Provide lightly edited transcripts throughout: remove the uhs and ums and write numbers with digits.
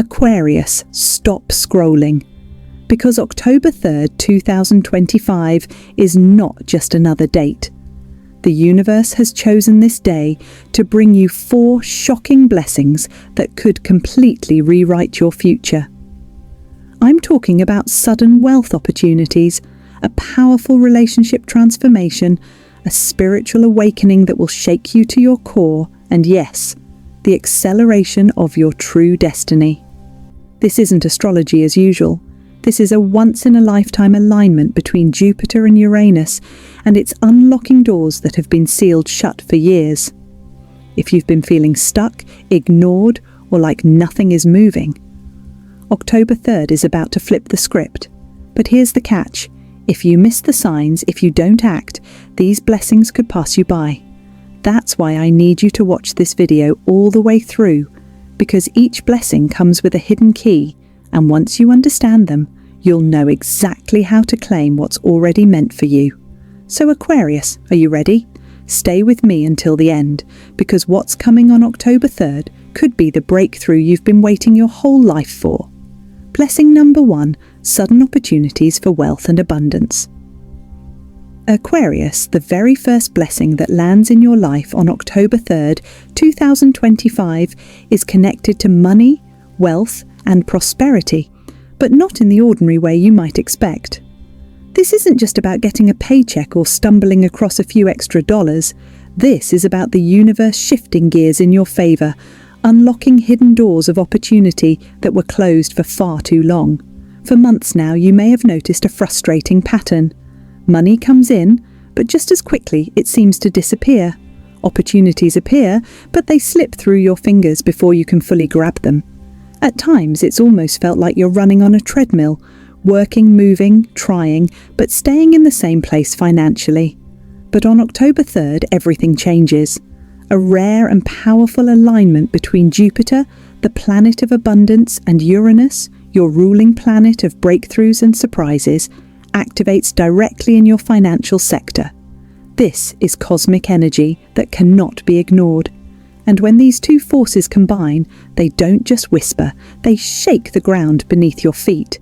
Aquarius, stop scrolling. Because October 3rd, 2025 is not just another date. The universe has chosen this day to bring you 4 shocking blessings that could completely rewrite your future. I'm talking about sudden wealth opportunities, a powerful relationship transformation, a spiritual awakening that will shake you to your core, and yes, the acceleration of your true destiny. This isn't astrology as usual. This is a once-in-a-lifetime alignment between Jupiter and Uranus, and it's unlocking doors that have been sealed shut for years. If you've been feeling stuck, ignored, or like nothing is moving, October 3rd is about to flip the script. But here's the catch. If you miss the signs, if you don't act, these blessings could pass you by. That's why I need you to watch this video all the way through, because each blessing comes with a hidden key, and once you understand them, you'll know exactly how to claim what's already meant for you. So Aquarius, are you ready? Stay with me until the end, because what's coming on October 3rd could be the breakthrough you've been waiting your whole life for. Blessing number 1, sudden opportunities for wealth and abundance. Aquarius, the very first blessing that lands in your life on October 3rd, 2025 is connected to money, wealth, and prosperity, but not in the ordinary way you might expect. This isn't just about getting a paycheck or stumbling across a few extra dollars. This is about the universe shifting gears in your favor, unlocking hidden doors of opportunity that were closed for far too long. For months now, you may have noticed a frustrating pattern. Money comes in, but just as quickly it seems to disappear. Opportunities appear, but they slip through your fingers before you can fully grab them. At times, it's almost felt like you're running on a treadmill, working, moving, trying, but staying in the same place financially. But on October 3rd, everything changes. A rare and powerful alignment between Jupiter, the planet of abundance, and Uranus, your ruling planet of breakthroughs and surprises, activates directly in your financial sector. This is cosmic energy that cannot be ignored. And when these two forces combine, they don't just whisper, they shake the ground beneath your feet.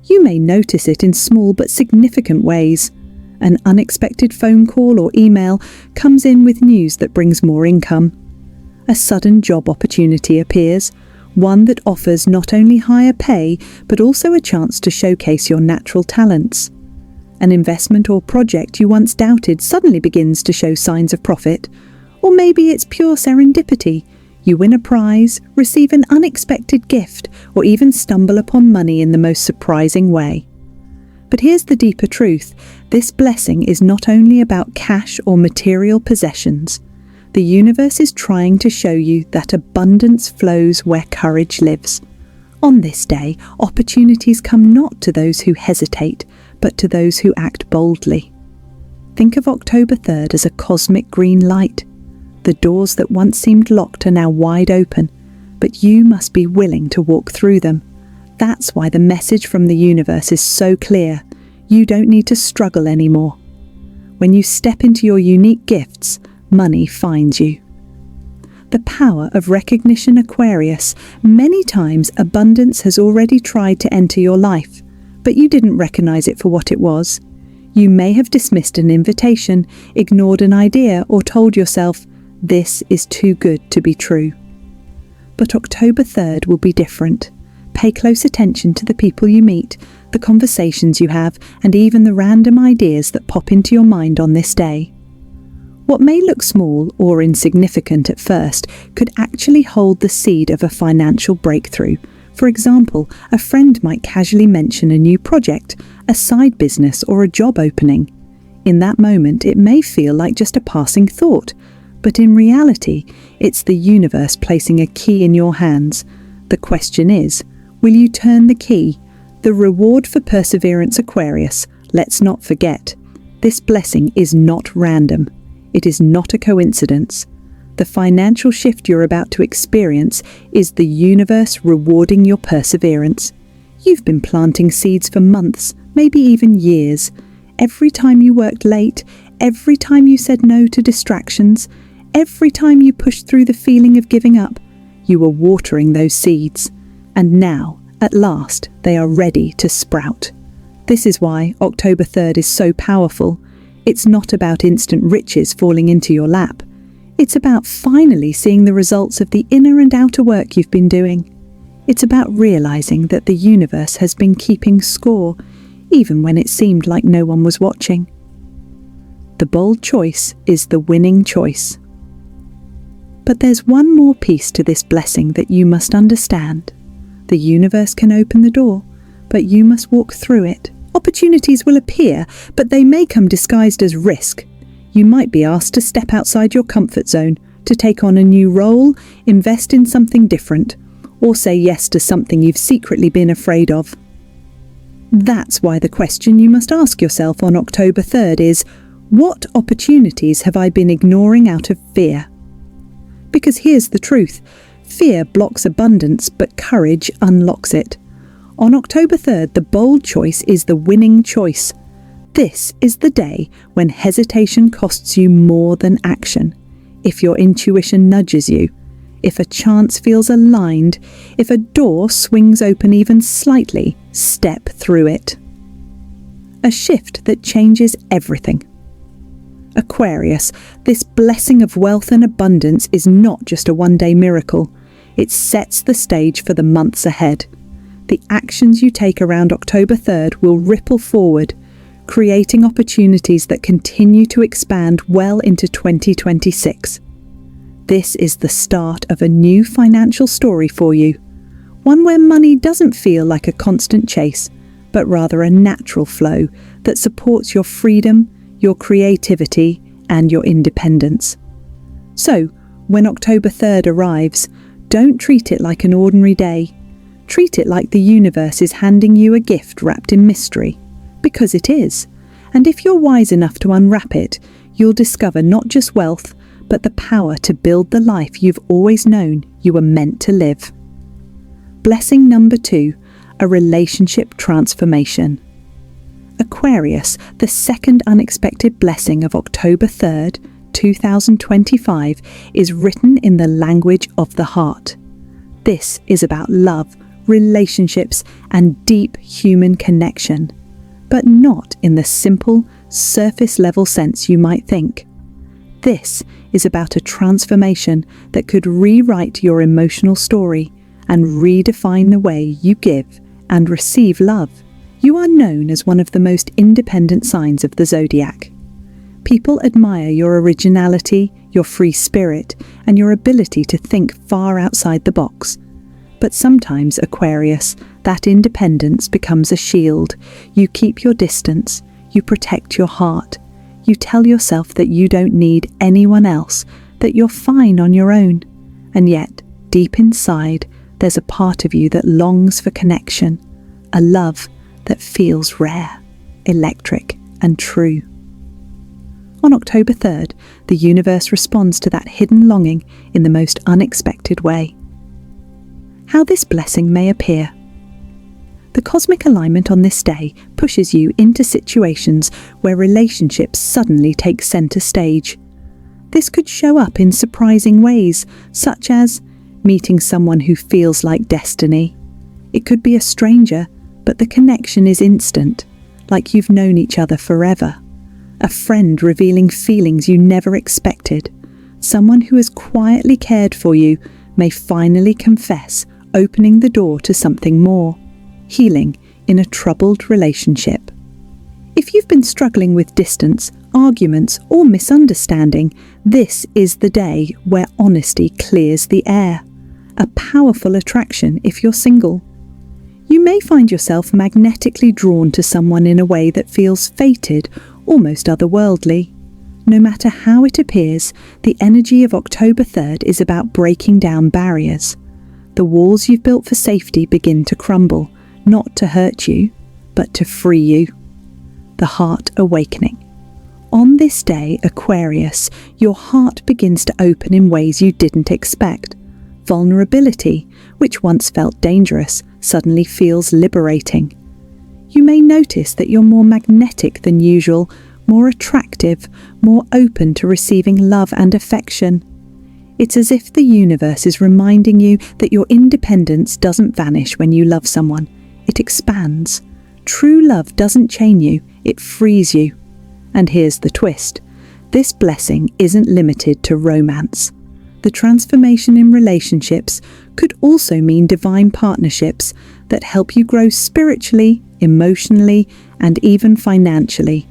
You may notice it in small but significant ways. An unexpected phone call or email comes in with news that brings more income. A sudden job opportunity appears, one that offers not only higher pay, but also a chance to showcase your natural talents. An investment or project you once doubted suddenly begins to show signs of profit. Or maybe it's pure serendipity. You win a prize, receive an unexpected gift, or even stumble upon money in the most surprising way. But here's the deeper truth. This blessing is not only about cash or material possessions. The universe is trying to show you that abundance flows where courage lives. On this day, opportunities come not to those who hesitate, but to those who act boldly. Think of October 3rd as a cosmic green light. The doors that once seemed locked are now wide open, but you must be willing to walk through them. That's why the message from the universe is so clear. You don't need to struggle anymore. When you step into your unique gifts, money finds you. The power of recognition, Aquarius. Many times abundance has already tried to enter your life, but you didn't recognize it for what it was. You may have dismissed an invitation, ignored an idea, or told yourself, "This is too good to be true." But October 3rd will be different. Pay close attention to the people you meet, the conversations you have, and even the random ideas that pop into your mind on this day. What may look small or insignificant at first could actually hold the seed of a financial breakthrough. For example, a friend might casually mention a new project, a side business, or a job opening. In that moment, it may feel like just a passing thought, but in reality, it's the universe placing a key in your hands. The question is, will you turn the key? The reward for perseverance, Aquarius. Let's not forget, this blessing is not random. It is not a coincidence. The financial shift you're about to experience is the universe rewarding your perseverance. You've been planting seeds for months, maybe even years. Every time you worked late, every time you said no to distractions, every time you pushed through the feeling of giving up, you were watering those seeds. And now, at last, they are ready to sprout. This is why October 3rd is so powerful. It's not about instant riches falling into your lap. It's about finally seeing the results of the inner and outer work you've been doing. It's about realizing that the universe has been keeping score, even when it seemed like no one was watching. The bold choice is the winning choice. But there's one more piece to this blessing that you must understand. The universe can open the door, but you must walk through it. Opportunities will appear, but they may come disguised as risk. You might be asked to step outside your comfort zone, to take on a new role, invest in something different, or say yes to something you've secretly been afraid of. That's why the question you must ask yourself on October 3rd is, what opportunities have I been ignoring out of fear? Because here's the truth. Fear blocks abundance, but courage unlocks it. On October 3rd, the bold choice is the winning choice. This is the day when hesitation costs you more than action. If your intuition nudges you, if a chance feels aligned, if a door swings open even slightly, step through it. A shift that changes everything. Aquarius, this blessing of wealth and abundance is not just a one-day miracle. It sets the stage for the months ahead. The actions you take around October 3rd will ripple forward, creating opportunities that continue to expand well into 2026. This is the start of a new financial story for you, one where money doesn't feel like a constant chase, but rather a natural flow that supports your freedom, your creativity, and your independence. So, when October 3rd arrives, don't treat it like an ordinary day. Treat it like the universe is handing you a gift wrapped in mystery, because it is. And if you're wise enough to unwrap it, you'll discover not just wealth, but the power to build the life you've always known you were meant to live. Blessing number 2, a relationship transformation. Aquarius, the second unexpected blessing of October 3rd, 2025, is written in the language of the heart. This is about love, relationships, and deep human connection, but not in the simple, surface-level sense you might think. This is about a transformation that could rewrite your emotional story and redefine the way you give and receive love. You are known as one of the most independent signs of the zodiac. People admire your originality, your free spirit, and your ability to think far outside the box. But sometimes, Aquarius, that independence becomes a shield. You keep your distance, you protect your heart, you tell yourself that you don't need anyone else, that you're fine on your own. And yet, deep inside, there's a part of you that longs for connection, a love that feels rare, electric, and true. On October 3rd, the universe responds to that hidden longing in the most unexpected way. How this blessing may appear. The cosmic alignment on this day pushes you into situations where relationships suddenly take center stage. This could show up in surprising ways, such as meeting someone who feels like destiny. It could be a stranger, but the connection is instant, like you've known each other forever. A friend revealing feelings you never expected. Someone who has quietly cared for you may finally confess, opening the door to something more. Healing in a troubled relationship. If you've been struggling with distance, arguments, or misunderstanding, this is the day where honesty clears the air. A powerful attraction if you're single. You may find yourself magnetically drawn to someone in a way that feels fated, almost otherworldly. No matter how it appears, the energy of October 3rd is about breaking down barriers. The walls you've built for safety begin to crumble, not to hurt you, but to free you. The heart awakening. On this day, Aquarius, your heart begins to open in ways you didn't expect. Vulnerability, which once felt dangerous, suddenly feels liberating. You may notice that you're more magnetic than usual, more attractive, more open to receiving love and affection. It's as if the universe is reminding you that your independence doesn't vanish when you love someone. It expands. True love doesn't chain you, it frees you. And here's the twist. This blessing isn't limited to romance. The transformation in relationships could also mean divine partnerships that help you grow spiritually, emotionally, and even financially.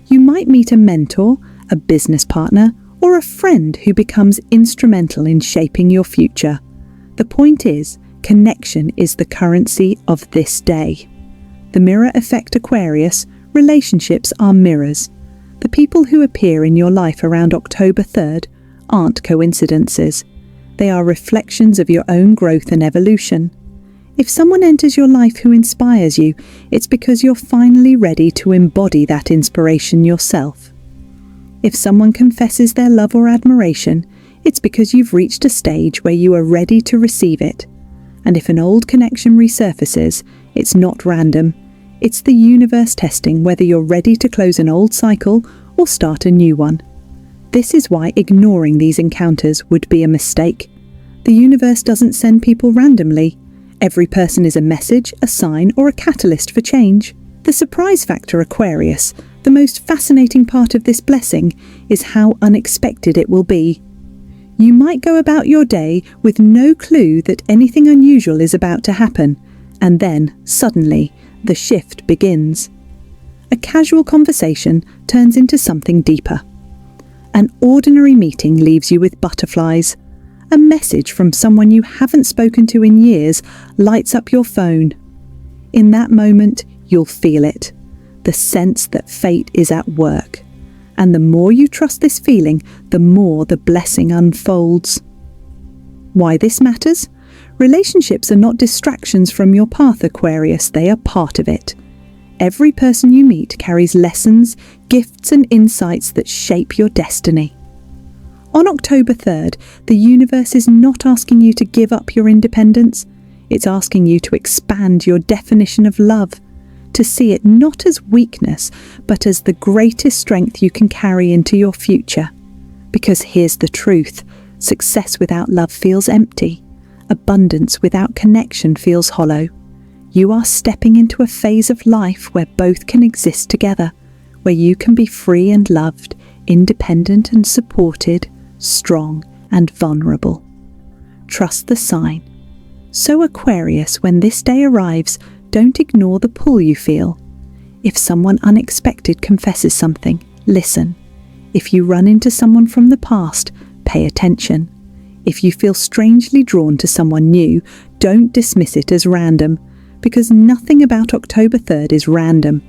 You might meet a mentor, a business partner, or a friend who becomes instrumental in shaping your future. The point is, connection is the currency of this day. The mirror effect, Aquarius, relationships are mirrors. The people who appear in your life around October 3rd aren't coincidences. They are reflections of your own growth and evolution. If someone enters your life who inspires you, it's because you're finally ready to embody that inspiration yourself. If someone confesses their love or admiration, it's because you've reached a stage where you are ready to receive it. And if an old connection resurfaces, it's not random. It's the universe testing whether you're ready to close an old cycle or start a new one. This is why ignoring these encounters would be a mistake. The universe doesn't send people randomly. Every person is a message, a sign, or a catalyst for change. The surprise factor, Aquarius, the most fascinating part of this blessing, is how unexpected it will be. You might go about your day with no clue that anything unusual is about to happen, and then, suddenly, the shift begins. A casual conversation turns into something deeper. An ordinary meeting leaves you with butterflies. A message from someone you haven't spoken to in years lights up your phone. In that moment, you'll feel it, the sense that fate is at work. And the more you trust this feeling, the more the blessing unfolds. Why this matters? Relationships are not distractions from your path, Aquarius, they are part of it. Every person you meet carries lessons, gifts, and insights that shape your destiny. On October 3rd, the universe is not asking you to give up your independence. It's asking you to expand your definition of love, to see it not as weakness, but as the greatest strength you can carry into your future. Because here's the truth, success without love feels empty. Abundance without connection feels hollow. You are stepping into a phase of life where both can exist together, where you can be free and loved, independent and supported, strong and vulnerable. Trust the sign. So Aquarius, when this day arrives, don't ignore the pull you feel. If someone unexpected confesses something, listen. If you run into someone from the past, pay attention. If you feel strangely drawn to someone new, don't dismiss it as random, because nothing about October 3rd is random.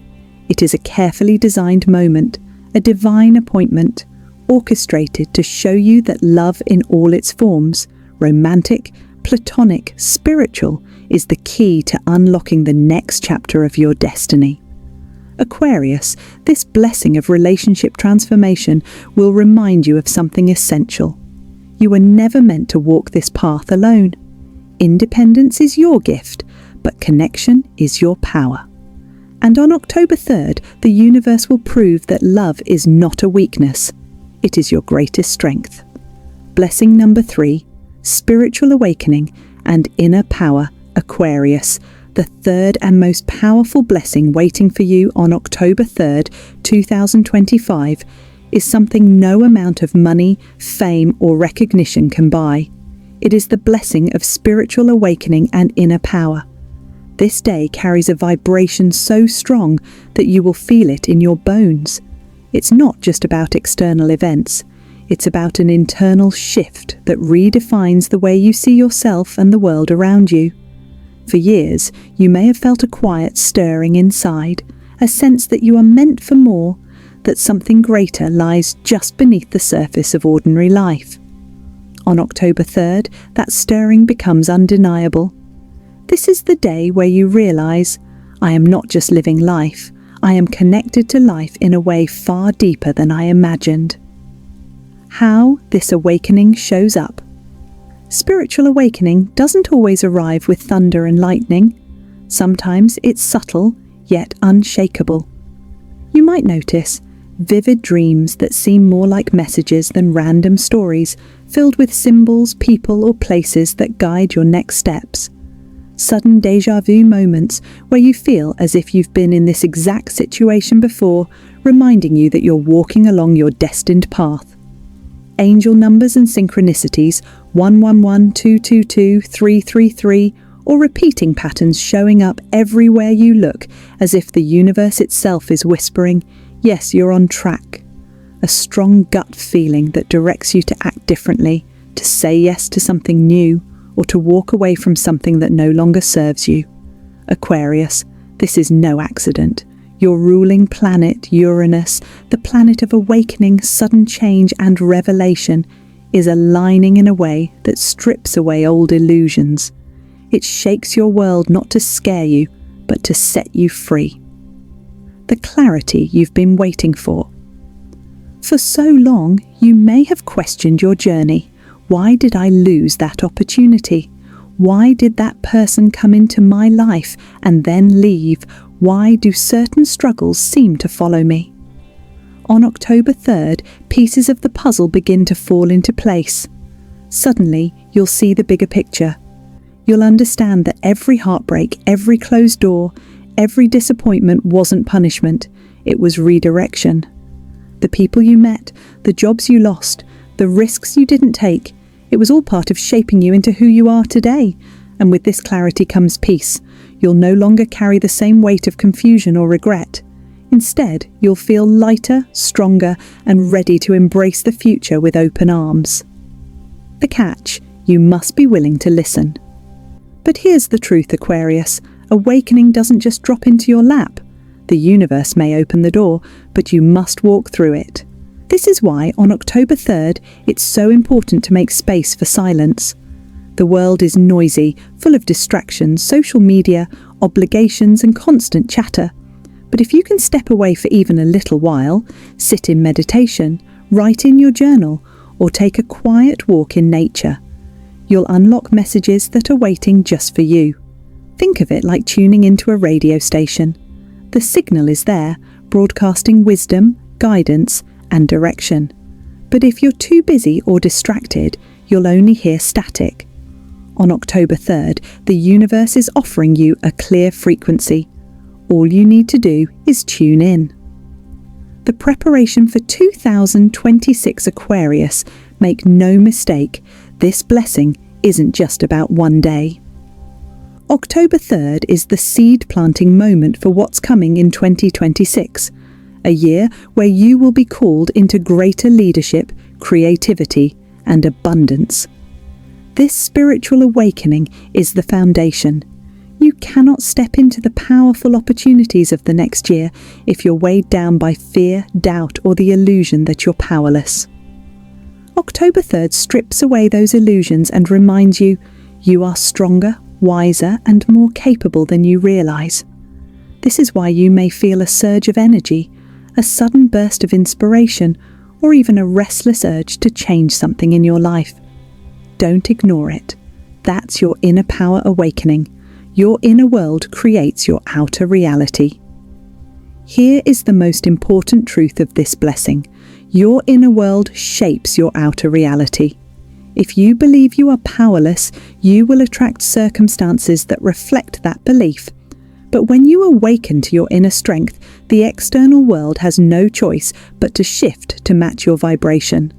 It is a carefully designed moment, a divine appointment, orchestrated to show you that love in all its forms, romantic, platonic, spiritual, is the key to unlocking the next chapter of your destiny. Aquarius, this blessing of relationship transformation will remind you of something essential. You were never meant to walk this path alone. Independence is your gift, but connection is your power. And on October 3rd, the universe will prove that love is not a weakness. It is your greatest strength. Blessing number 3, spiritual awakening and inner power, Aquarius, the third and most powerful blessing waiting for you on October 3rd, 2025, is something no amount of money, fame, or recognition can buy. It is the blessing of spiritual awakening and inner power. This day carries a vibration so strong that you will feel it in your bones. It's not just about external events. It's about an internal shift that redefines the way you see yourself and the world around you. For years, you may have felt a quiet stirring inside, a sense that you are meant for more, that something greater lies just beneath the surface of ordinary life. On October 3rd, that stirring becomes undeniable. This is the day where you realize, I am not just living life, I am connected to life in a way far deeper than I imagined. How this awakening shows up. Spiritual awakening doesn't always arrive with thunder and lightning. Sometimes it's subtle, yet unshakable. You might notice vivid dreams that seem more like messages than random stories, filled with symbols, people, or places that guide your next steps. Sudden déjà vu moments where you feel as if you've been in this exact situation before, reminding you that you're walking along your destined path. Angel numbers and synchronicities 111, 222, 333, or repeating patterns showing up everywhere you look, as if the universe itself is whispering, yes, you're on track. A strong gut feeling that directs you to act differently, to say yes to something new, or to walk away from something that no longer serves you. Aquarius, this is no accident. Your ruling planet, Uranus, the planet of awakening, sudden change and revelation, is aligning in a way that strips away old illusions. It shakes your world not to scare you, but to set you free. The clarity you've been waiting for. For so long, you may have questioned your journey. Why did I lose that opportunity? Why did that person come into my life and then leave? Why do certain struggles seem to follow me? On October 3rd, pieces of the puzzle begin to fall into place. Suddenly, you'll see the bigger picture. You'll understand that every heartbreak, every closed door, every disappointment wasn't punishment, it was redirection. The people you met, the jobs you lost, the risks you didn't take, it was all part of shaping you into who you are today. And with this clarity comes peace. You'll no longer carry the same weight of confusion or regret. Instead, you'll feel lighter, stronger, and ready to embrace the future with open arms. The catch: you must be willing to listen. But here's the truth, Aquarius. Awakening doesn't just drop into your lap. The universe may open the door, but you must walk through it. This is why, on October 3rd, it's so important to make space for silence. The world is noisy, full of distractions, social media, obligations, and constant chatter. But if you can step away for even a little while, sit in meditation, write in your journal, or take a quiet walk in nature, you'll unlock messages that are waiting just for you. Think of it like tuning into a radio station. The signal is there, broadcasting wisdom, guidance, and direction. But if you're too busy or distracted, you'll only hear static. On October 3rd, the universe is offering you a clear frequency. All you need to do is tune in. The preparation for 2026 Aquarius, make no mistake, this blessing isn't just about one day. October 3rd is the seed planting moment for what's coming in 2026, a year where you will be called into greater leadership, creativity, and abundance. This spiritual awakening is the foundation. You cannot step into the powerful opportunities of the next year if you're weighed down by fear, doubt, or the illusion that you're powerless. October 3rd strips away those illusions and reminds you, you are stronger, wiser, and more capable than you realize. This is why you may feel a surge of energy, a sudden burst of inspiration, or even a restless urge to change something in your life. Don't ignore it. That's your inner power awakening. Your inner world creates your outer reality. Here is the most important truth of this blessing. Your inner world shapes your outer reality. If you believe you are powerless, you will attract circumstances that reflect that belief. But when you awaken to your inner strength, the external world has no choice but to shift to match your vibration.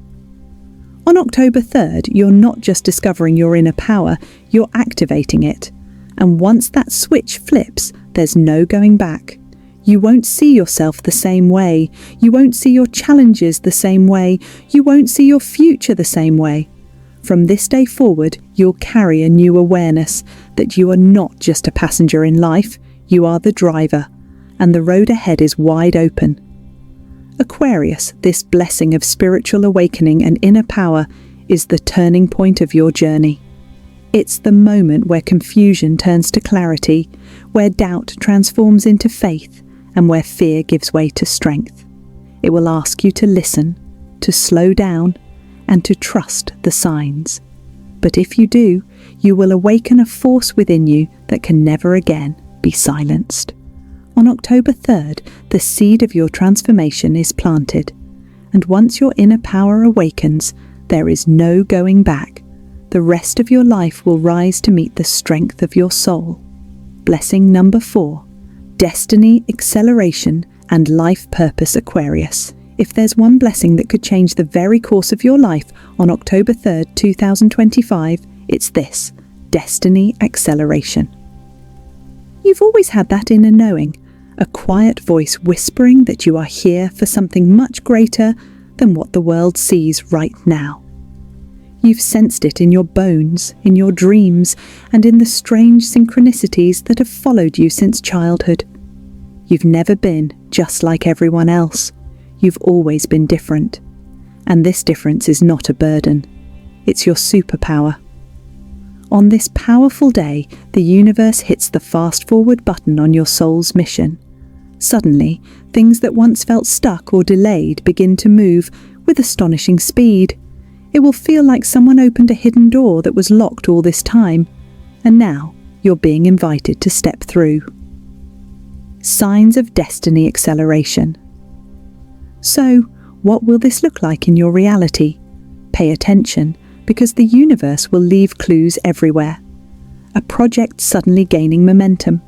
On October 3rd, you're not just discovering your inner power, you're activating it. And once that switch flips, there's no going back. You won't see yourself the same way. You won't see your challenges the same way. You won't see your future the same way. From this day forward, you'll carry a new awareness that you are not just a passenger in life, you are the driver, and the road ahead is wide open. Aquarius, this blessing of spiritual awakening and inner power, is the turning point of your journey. It's the moment where confusion turns to clarity, where doubt transforms into faith, and where fear gives way to strength. It will ask you to listen, to slow down, and to trust the signs. But if you do, you will awaken a force within you that can never again be silenced. On October 3rd, the seed of your transformation is planted, and once your inner power awakens, there is no going back. The rest of your life will rise to meet the strength of your soul. Blessing number 4. Destiny, acceleration, and life purpose, Aquarius. If there's one blessing that could change the very course of your life on October 3rd, 2025, it's this: destiny acceleration. You've always had that inner knowing, a quiet voice whispering that you are here for something much greater than what the world sees right now. You've sensed it in your bones, in your dreams, and in the strange synchronicities that have followed you since childhood. You've never been just like everyone else. You've always been different. And this difference is not a burden. It's your superpower. On this powerful day, the universe hits the fast-forward button on your soul's mission. Suddenly, things that once felt stuck or delayed begin to move with astonishing speed. It will feel like someone opened a hidden door that was locked all this time, and now you're being invited to step through. Signs of destiny acceleration. So, what will this look like in your reality? Pay attention, because the universe will leave clues everywhere. A project suddenly gaining momentum,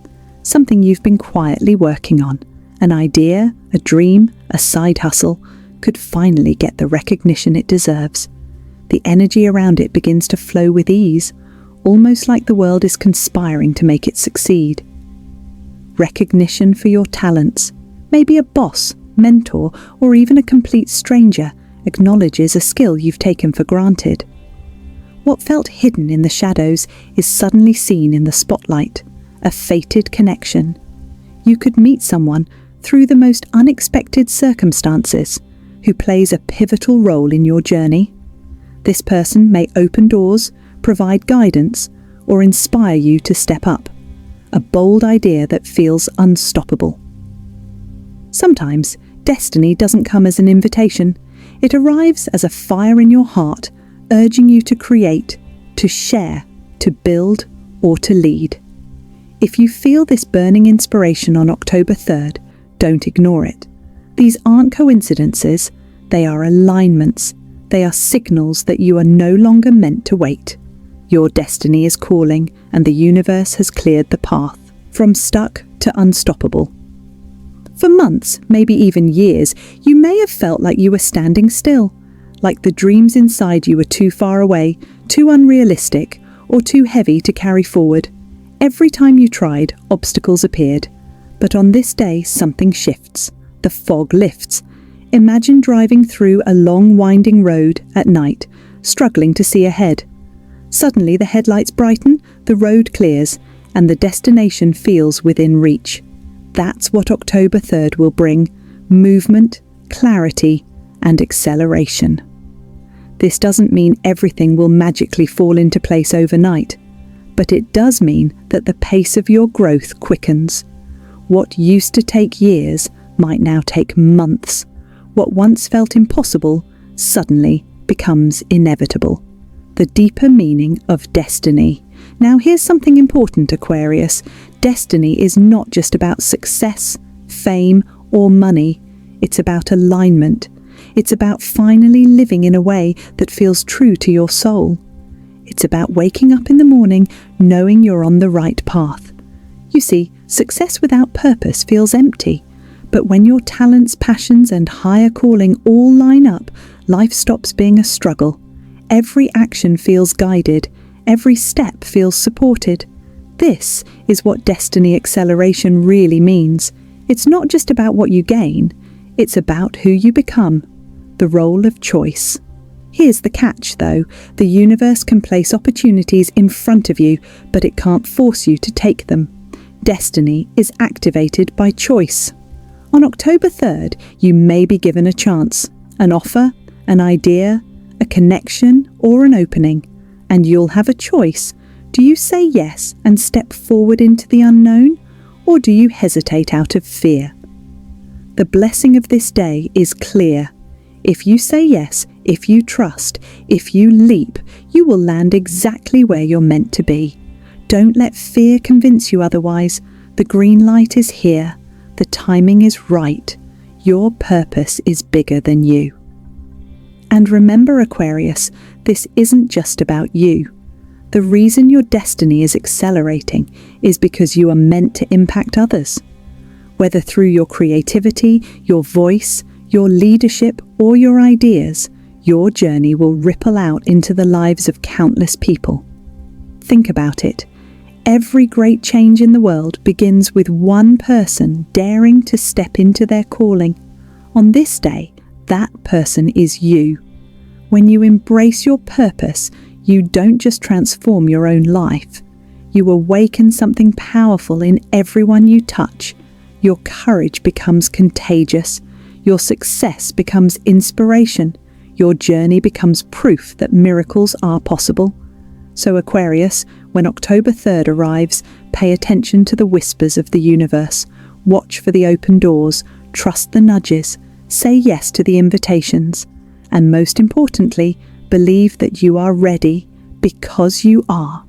something you've been quietly working on, an idea, a dream, a side hustle, could finally get the recognition it deserves. The energy around it begins to flow with ease, almost like the world is conspiring to make it succeed. Recognition for your talents, maybe a boss, mentor, or even a complete stranger, acknowledges a skill you've taken for granted. What felt hidden in the shadows is suddenly seen in the spotlight, a fated connection. You could meet someone through the most unexpected circumstances who plays a pivotal role in your journey. This person may open doors, provide guidance, or inspire you to step up, a bold idea that feels unstoppable. Sometimes, destiny doesn't come as an invitation. It arrives as a fire in your heart, urging you to create, to share, to build, or to lead. If you feel this burning inspiration on October 3rd, don't ignore it. These aren't coincidences, they are alignments. They are signals that you are no longer meant to wait. Your destiny is calling, and the universe has cleared the path, from stuck to unstoppable. For months, maybe even years, you may have felt like you were standing still, like the dreams inside you were too far away, too unrealistic, or too heavy to carry forward. Every time you tried, obstacles appeared. But on this day, something shifts. The fog lifts. Imagine driving through a long winding road at night, struggling to see ahead. Suddenly the headlights brighten, the road clears, and the destination feels within reach. That's what October 3rd will bring: movement, clarity, and acceleration. This doesn't mean everything will magically fall into place overnight, but it does mean that the pace of your growth quickens. What used to take years might now take months. What once felt impossible suddenly becomes inevitable. The deeper meaning of destiny. Now here's something important, Aquarius. Destiny is not just about success, fame, or money. It's about alignment. It's about finally living in a way that feels true to your soul. It's about waking up in the morning knowing you're on the right path. You see, success without purpose feels empty. But when your talents, passions, and higher calling all line up, life stops being a struggle. Every action feels guided. Every step feels supported. This is what destiny acceleration really means. It's not just about what you gain. It's about who you become. The role of choice. Here's the catch, though. The universe can place opportunities in front of you, but it can't force you to take them. Destiny is activated by choice. On October 3rd, you may be given a chance, an offer, an idea, a connection, or an opening, and you'll have a choice. Do you say yes and step forward into the unknown, or do you hesitate out of fear? The blessing of this day is clear. If you say yes, if you trust, if you leap, you will land exactly where you're meant to be. Don't let fear convince you otherwise. The green light is here. The timing is right. Your purpose is bigger than you. And remember, Aquarius, this isn't just about you. The reason your destiny is accelerating is because you are meant to impact others. Whether through your creativity, your voice, your leadership, or your ideas, your journey will ripple out into the lives of countless people. Think about it. Every great change in the world begins with one person daring to step into their calling. On this day, that person is you. When you embrace your purpose, you don't just transform your own life. You awaken something powerful in everyone you touch. Your courage becomes contagious. Your success becomes inspiration. Your journey becomes proof that miracles are possible. So Aquarius, when October 3rd arrives, pay attention to the whispers of the universe. Watch for the open doors. Trust the nudges. Say yes to the invitations. And most importantly, believe that you are ready, because you are.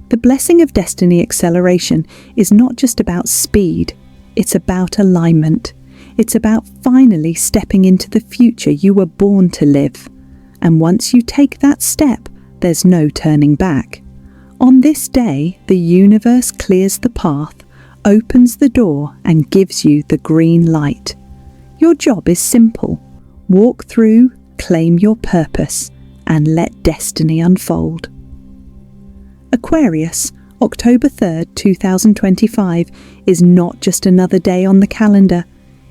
The blessing of destiny acceleration is not just about speed. It's about alignment. It's about finally stepping into the future you were born to live. And once you take that step, there's no turning back. On this day, the universe clears the path, opens the door, and gives you the green light. Your job is simple. Walk through, claim your purpose, and let destiny unfold. Aquarius, October 3rd, 2025 is not just another day on the calendar.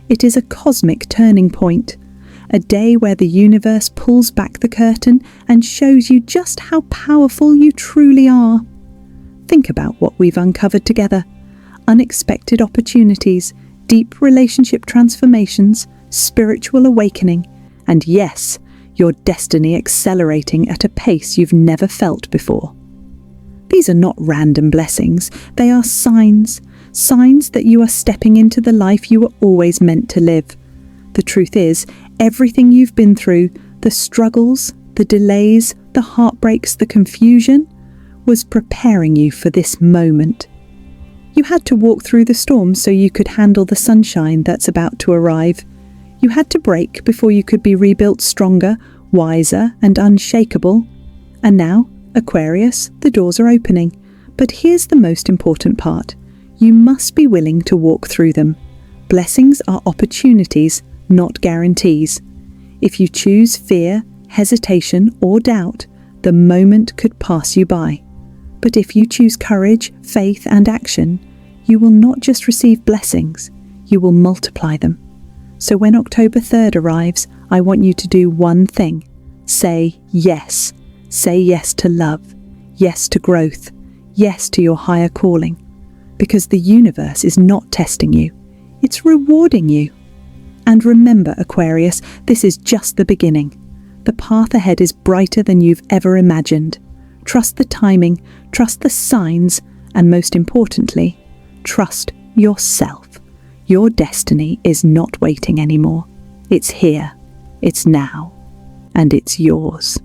It is a cosmic turning point. A day where the universe pulls back the curtain and shows you just how powerful you truly are. Think about what we've uncovered together. Unexpected opportunities, deep relationship transformations, spiritual awakening, and yes, your destiny accelerating at a pace you've never felt before. These are not random blessings. They are signs that you are stepping into the life you were always meant to live. The truth is, everything you've been through, the struggles, the delays, the heartbreaks, the confusion, was preparing you for this moment. You had to walk through the storm so you could handle the sunshine that's about to arrive. You had to break before you could be rebuilt stronger, wiser, and unshakable. And now, Aquarius, the doors are opening. But here's the most important part. You must be willing to walk through them. Blessings are opportunities, not guarantees. If you choose fear, hesitation, or doubt, the moment could pass you by. But if you choose courage, faith, and action, you will not just receive blessings, you will multiply them. So when October 3rd arrives, I want you to do one thing. Say yes. Say yes to love, yes to growth, yes to your higher calling. Because the universe is not testing you, it's rewarding you. And remember, Aquarius, this is just the beginning. The path ahead is brighter than you've ever imagined. Trust the timing, trust the signs, and most importantly, trust yourself. Your destiny is not waiting anymore. It's here, it's now, and it's yours.